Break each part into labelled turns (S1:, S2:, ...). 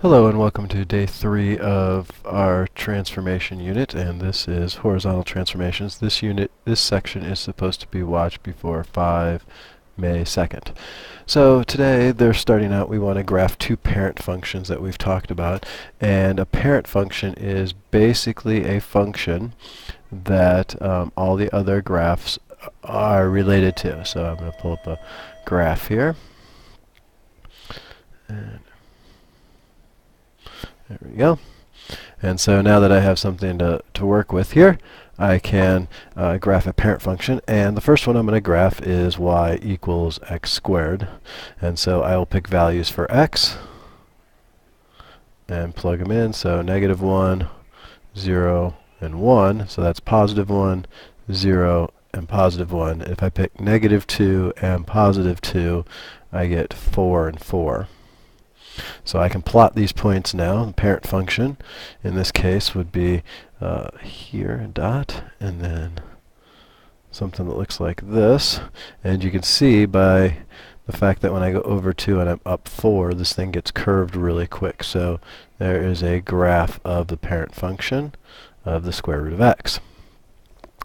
S1: Hello and welcome to day 3 of our transformation unit, and this is horizontal transformations. This section is supposed to be watched before 5 May 2nd. So today they're starting out, we want to graph two parent functions that we've talked about, and a parent function is basically a function that all the other graphs are related to. So I'm going to pull up a graph here. And there we go. And so now that I have something to work with here, I can graph a parent function. And the first one I'm going to graph is y equals x squared. And so I will pick values for x and plug them in. So -1, 0, and 1. So that's +1, 0, and +1. If I pick -2 and +2, I get 4 and 4. So I can plot these points now. The parent function in this case would be here, dot, and then something that looks like this. And you can see by the fact that when I go over 2 and I'm up 4, this thing gets curved really quick. So there is a graph of the parent function of the square root of x.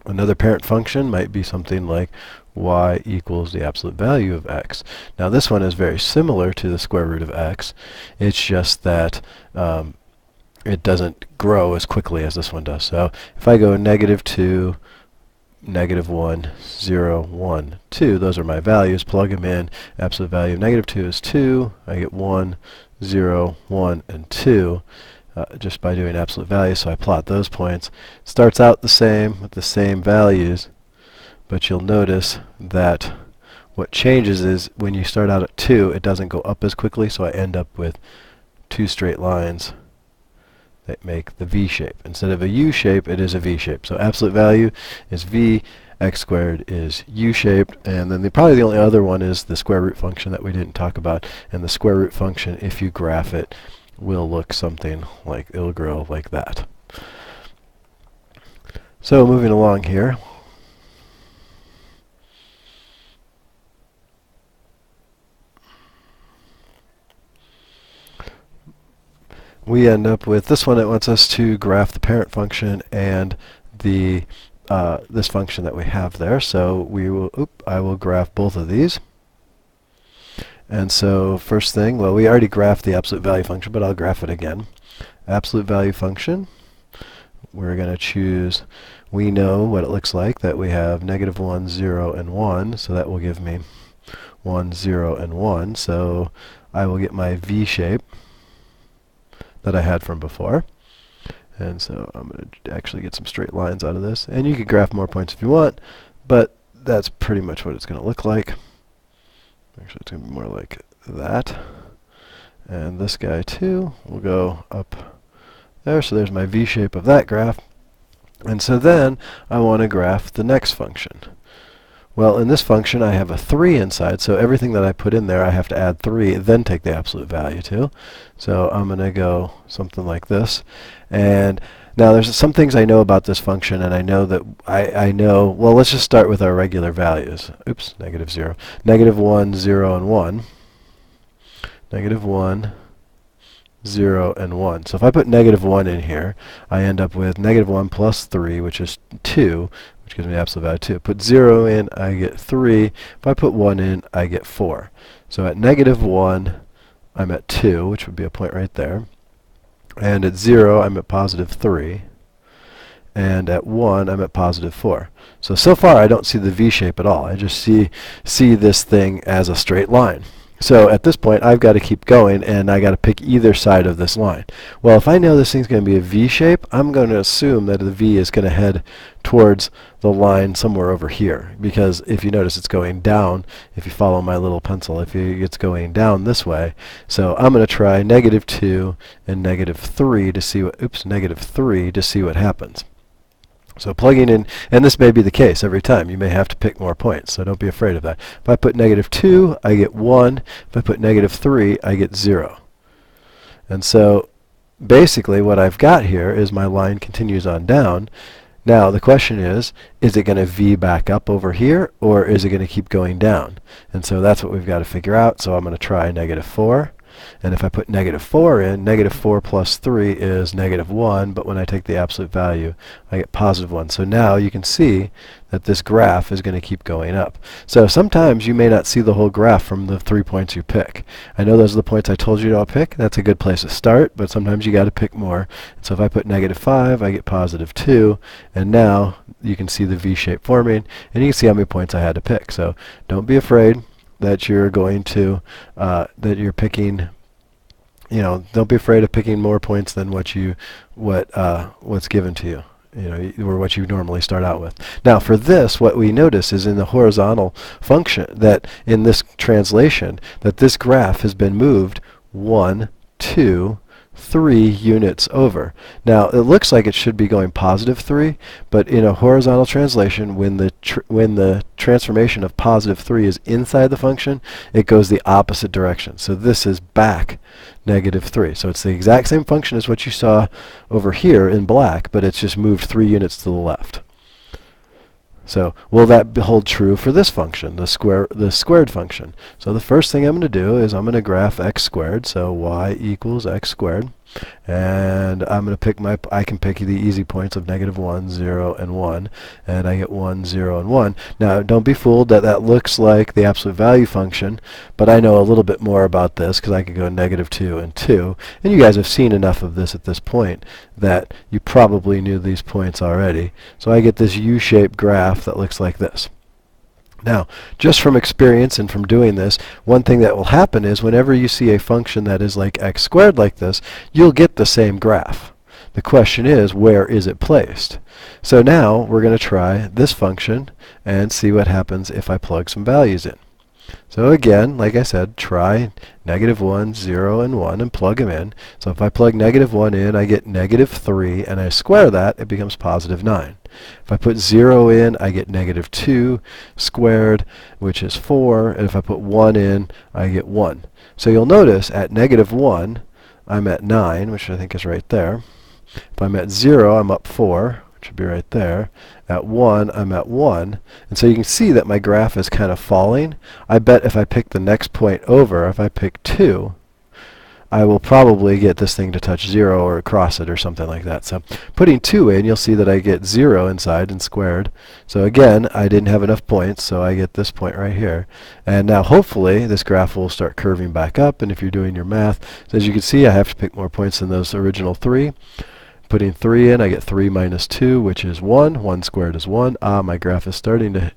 S1: Another parent function might be something like y equals the absolute value of x. Now this one is very similar to the square root of x. It's just that it doesn't grow as quickly as this one does. So if I go -2, -1, 0, 1, 2, those are my values. Plug them in. Absolute value of -2 is 2. I get 1, 0, 1, and 2. Just by doing absolute values, so I plot those points. Starts out the same with the same values, but you'll notice that what changes is when you start out at 2, it doesn't go up as quickly, so I end up with two straight lines that make the V shape. Instead of a U shape, it is a V shape. So absolute value is V, x squared is U-shaped, and then probably the only other one is the square root function that we didn't talk about. And the square root function, if you graph it, will look something like, it'll grow like that. So moving along here, we end up with this one. It wants us to graph the parent function and the this function that we have there. So we will, I will graph both of these. And so first thing, well, we already graphed the absolute value function, but I'll graph it again. Absolute value function, we're going to choose, we know what it looks like, that we have -1, 0, and 1, so that will give me 1, 0, and 1. So I will get my V shape that I had from before. And so I'm going to actually get some straight lines out of this. And you can graph more points if you want, but that's pretty much what it's going to look like. Actually, it's going to be more like that. And this guy, too, will go up there. So there's my V shape of that graph. And so then I want to graph the next function. Well, in this function, I have a 3 inside. So everything that I put in there, I have to add 3, then take the absolute value to. So I'm going to go something like this. And now there's some things I know about this function, and I know that I know, well, let's just start with our regular values. Oops, -0. -1, 0, and 1. -1, 0, and 1. So if I put -1 in here, I end up with -1 plus 3, which is 2, which gives me the absolute value 2. Put 0 in, I get 3. If I put 1 in, I get 4. So at -1, I'm at 2, which would be a point right there. And at 0, I'm at +3. And at 1, I'm at +4. So far, I don't see the V shape at all. I just see this thing as a straight line. So at this point, I've got to keep going, and I got to pick either side of this line. Well, if I know this thing's going to be a V shape, I'm going to assume that the V is going to head towards the line somewhere over here. Because if you notice, it's going down. If you follow my little pencil, it's going down this way. So I'm going to try -2 and -3 to see what, -3 to see what happens. So plugging in, and this may be the case every time. You may have to pick more points, so don't be afraid of that. If I put -2, I get 1. If I put -3, I get 0. And so basically what I've got here is my line continues on down. Now the question is it going to V back up over here, or is it going to keep going down? And so that's what we've got to figure out. So I'm going to try -4. And if I put negative 4 in, negative 4 plus 3 is negative 1, but when I take the absolute value, I get positive 1. So now you can see that this graph is going to keep going up. So sometimes you may not see the whole graph from the 3 points you pick. I know those are the points I told you to all pick. That's a good place to start, but sometimes you got to pick more. So if I put negative 5, I get positive 2, and now you can see the V shape forming, and you can see how many points I had to pick. So don't be afraid that you're going to that you're picking. Don't be afraid of picking more points than what's given to you. Or what you normally start out with. Now for this, what we notice is in the horizontal function, that in this translation, that this graph has been moved 1, 2, 3 units over. Now it looks like it should be going positive 3, but in a horizontal translation, when the transformation of positive 3 is inside the function, it goes the opposite direction. So this is back negative 3. So it's the exact same function as what you saw over here in black, but it's just moved 3 units to the left. So will that hold true for this function, the squared function? So the first thing I'm going to do is I'm going to graph x squared, so y equals x squared. And I'm going to pick I can pick the easy points of negative 1, 0, and 1, and I get 1, 0, and 1. Now don't be fooled that that looks like the absolute value function, but I know a little bit more about this because I could go negative 2 and 2, and you guys have seen enough of this at this point that you probably knew these points already. So I get this U-shaped graph that looks like this. Now, just from experience and from doing this, one thing that will happen is whenever you see a function that is like x squared like this, you'll get the same graph. The question is, where is it placed? So now we're going to try this function and see what happens if I plug some values in. So again, like I said, try negative 1, 0, and 1 and plug them in. So if I plug negative 1 in, I get negative 3, and I square that, it becomes positive 9. If I put 0 in, I get negative 2 squared, which is 4, and if I put 1 in, I get 1. So you'll notice at negative 1, I'm at 9, which I think is right there. If I'm at 0, I'm up 4, which would be right there. At 1, I'm at 1. And so you can see that my graph is kind of falling. I bet if I pick the next point over, if I pick 2, I will probably get this thing to touch 0 or cross it or something like that. So putting 2 in, you'll see that I get 0 inside and squared. So again, I didn't have enough points, so I get this point right here. And now hopefully this graph will start curving back up, and if you're doing your math, so as you can see, I have to pick more points than those original 3. Putting 3 in, I get 3 minus 2, which is 1. 1 squared is 1. My graph is starting to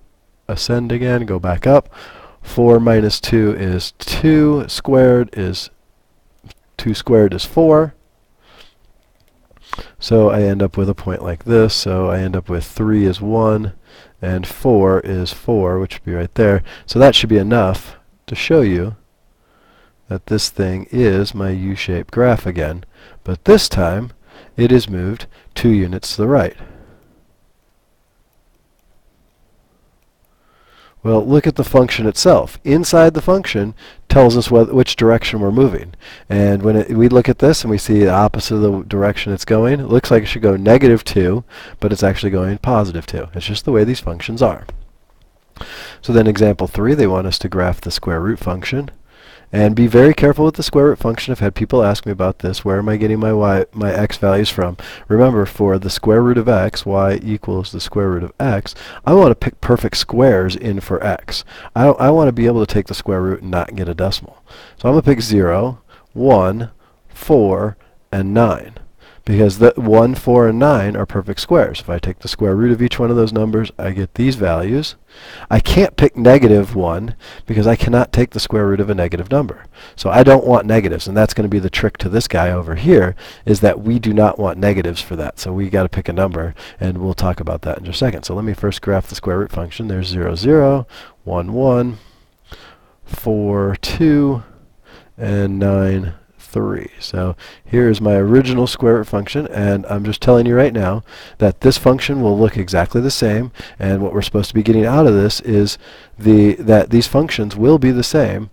S1: ascend again, go back up. 4 minus 2 is 2. 2 squared is 4. So I end up with a point like this. So I end up with 3 is 1, and 4 is 4, which would be right there. So that should be enough to show you that this thing is my U-shaped graph again. But this time, it is moved 2 units to the right. Well, look at the function itself. Inside the function tells us which direction we're moving. And when we look at this and we see the opposite of the direction it's going, it looks like it should go negative 2, but it's actually going positive 2. It's just the way these functions are. So then example 3, they want us to graph the square root function. And be very careful with the square root function. I've had people ask me about this. Where am I getting my x values from? Remember, for the square root of x, y equals the square root of x, I want to pick perfect squares in for x. I want to be able to take the square root and not get a decimal. So I'm going to pick 0, 1, 4, and 9. Because the 1, 4, and 9 are perfect squares. If I take the square root of each one of those numbers, I get these values. I can't pick negative 1 because I cannot take the square root of a negative number. So I don't want negatives, and that's going to be the trick to this guy over here, is that we do not want negatives for that. So we got to pick a number, and we'll talk about that in just a second. So let me first graph the square root function. There's 0, 0, 1, 1, 4, 2, and 9, 3. So here's my original square root function, and I'm just telling you right now that this function will look exactly the same, and what we're supposed to be getting out of this is that these functions will be the same,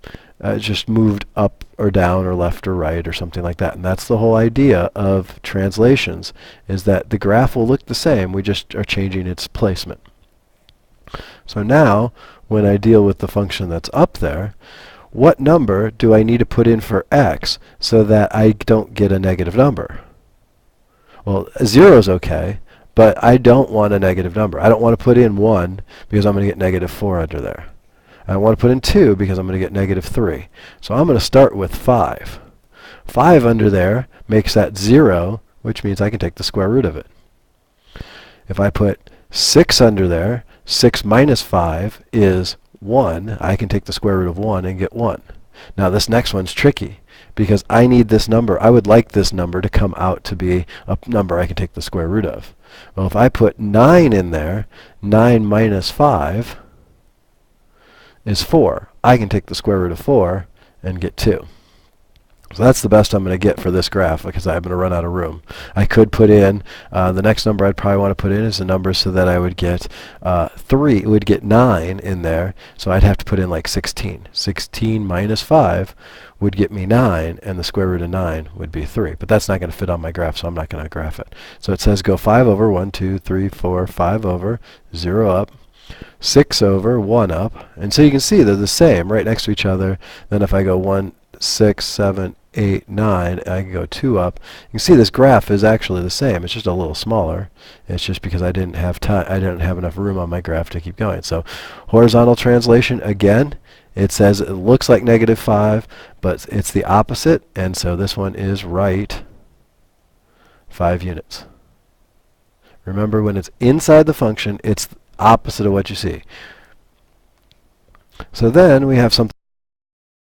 S1: just moved up or down or left or right or something like that. And that's the whole idea of translations, is that the graph will look the same, we just are changing its placement. So now when I deal with the function that's up there, what number do I need to put in for x so that I don't get a negative number? Well, 0 is okay, but I don't want a negative number. I don't want to put in 1 because I'm going to get negative 4 under there. I don't want to put in 2 because I'm going to get negative 3. So I'm going to start with 5. 5 under there makes that 0, which means I can take the square root of it. If I put 6 under there, 6 minus 5 is 1. I can take the square root of 1 and get 1. Now this next one's tricky because I need this number. I would like this number to come out to be a number I can take the square root of. Well, if I put 9 in there, 9 minus 5 is 4. I can take the square root of 4 and get 2. So that's the best I'm going to get for this graph because I'm going to run out of room. I could put in, the next number I'd probably want to put in is a number so that I would get 9 in there. So I'd have to put in like 16. 16 minus 5 would get me 9, and the square root of 9 would be 3. But that's not going to fit on my graph, so I'm not going to graph it. So it says go 5 over, 1, 2, 3, 4, 5 over, 0 up, 6 over, 1 up. And so you can see they're the same right next to each other. Then if I go 1, 6, 7, 8, 9, I can go 2 up. You can see this graph is actually the same. It's just a little smaller. It's just because I didn't have time. I didn't have enough room on my graph to keep going. So horizontal translation again. It says it looks like negative 5, but it's the opposite. And so this one is right 5 units. Remember, when it's inside the function, it's the opposite of what you see. So then we have something